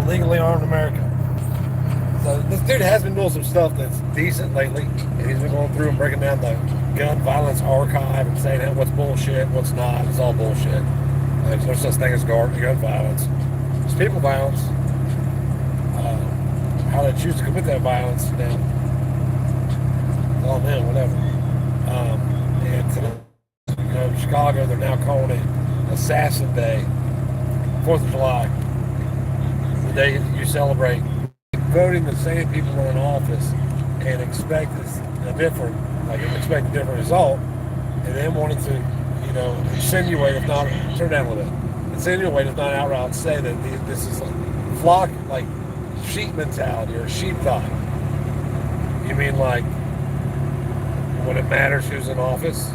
legally armed America. So this dude has been doing some stuff that's decent lately, and he's been going through and breaking down the gun violence archive and saying what's bullshit, what's not. It's all bullshit. There's no such thing as gun violence. It's people violence. How they choose to commit that violence, then all them, whatever. And today, Chicago, they're now calling it Assassin Day, 4th of July, the day you celebrate voting the same people in office and expect a different result, and then wanted to, insinuate, if not turn down a little bit, insinuate, if not outright say that this is flock, sheep mentality or sheepdog. You mean when it matters who's in office?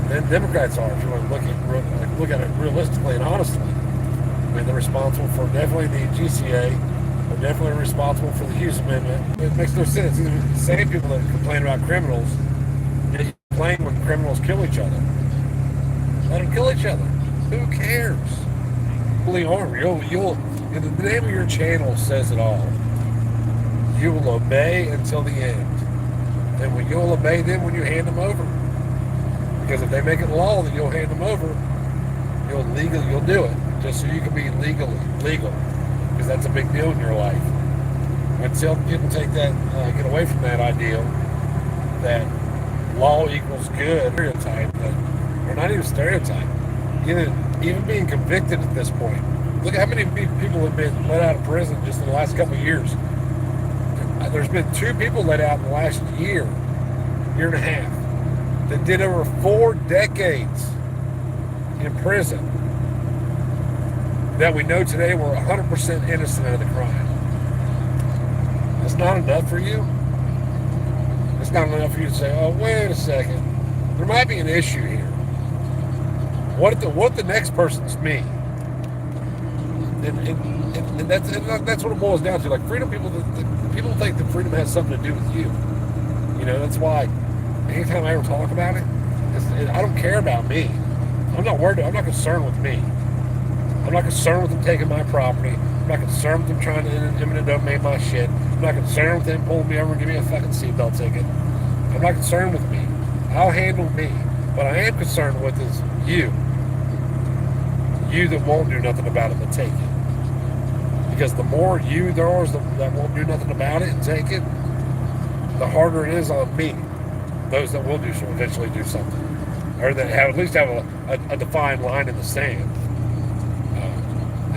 Then Democrats are, if you want to look at it realistically and honestly. I mean, they're responsible for definitely the GCA. They're definitely responsible for the Hughes Amendment. It makes no sense. These are the same people that complain about criminals. They complain when criminals kill each other. Let them kill each other. Who cares? Fully armed. And the name of your channel says it all. You will obey until the end. And when you'll obey them when you hand them over. Because if they make it law that you'll hand them over, you'll do it. Just so you can be legal. Because that's a big deal in your life. Until people take that, get away from that ideal that law equals good, stereotype, or not even stereotype, even being convicted at this point. Look at how many people have been let out of prison just in the last couple of years. There's been 2 people let out in the last year and a half, that did over 4 decades in prison that we know today were 100% innocent of the crime. That's not enough for you? It's not enough for you to say, oh, wait a second, there might be an issue here. What if the next person's me? And that's what it boils down to. Freedom, people think that freedom has something to do with you. That's why anytime I ever talk about it, I don't care about me. I'm not worried. I'm not concerned with me. I'm not concerned with them taking my property. I'm not concerned with them trying to eminent domain my shit. I'm not concerned with them pulling me over and giving me a fucking seatbelt ticket. I'm not concerned with me. I'll handle me. What I am concerned with is you. You that won't do nothing about it but take it. Because the more you there are that won't do nothing about it and take it, the harder it is on me. Those that will eventually do something. Or that at least have a defined line in the sand.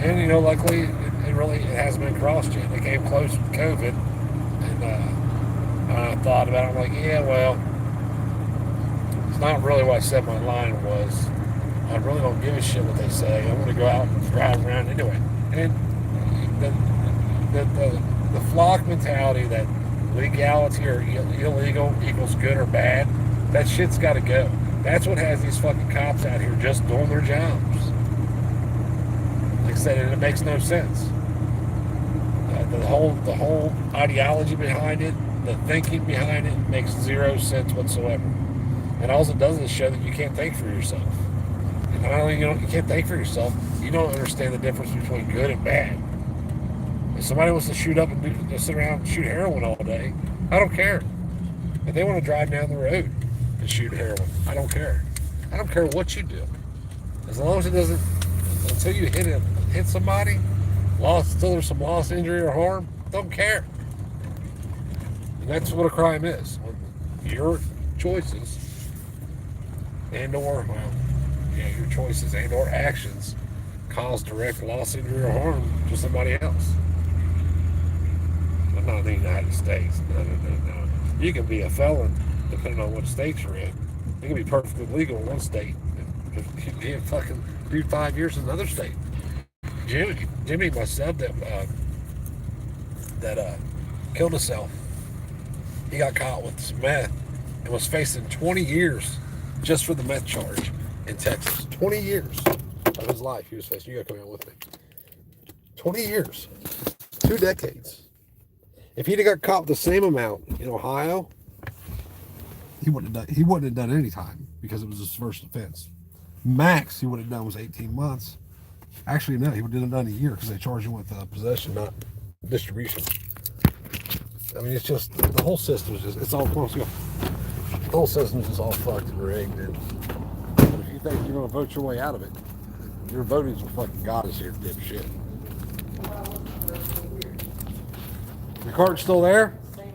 And luckily it hasn't been crossed yet. It came close with COVID, and I thought about it. I'm like, yeah, well, it's not really what I said my line was. I really don't give a shit what they say. I want to go out and drive around anyway. And the flock mentality that legality or illegal equals good or bad, that shit's got to go. That's what has these fucking cops out here just doing their jobs. Like I said, it makes no sense. The whole ideology behind it, the thinking behind it makes 0 sense whatsoever. And all it does is show that you can't think for yourself. And not only you can't think for yourself, you don't understand the difference between good and bad. If somebody wants to shoot up and sit around and shoot heroin all day, I don't care. If they want to drive down the road and shoot heroin, I don't care. I don't care what you do. As long as it doesn't, until you hit somebody, still there's some loss, injury, or harm, don't care. And that's what a crime is. Your choices your choices and or actions cause direct loss, injury, or harm to somebody else. But not in the United States. No. You can be a felon depending on what state you're in. You can be perfectly legal in one state. You can fucking do 5 years in another state. Jimmy, myself, that killed himself. He got caught with some meth and was facing 20 years just for the meth charge in Texas. 20 years of his life he was facing. You gotta come out with me. 20 years. 2 decades. If he'd have got caught with the same amount in Ohio, he wouldn't have done any time because it was his first offense. Max he would have done was 18 months. Actually, no, he did it done a year because they charge you with possession, not distribution. I mean, it's just the whole system is just—it's all close. The whole system's just all fucked and rigged. And if you think you're gonna vote your way out of it, your voting's for fucking goddess here, dipshit. The card's still there.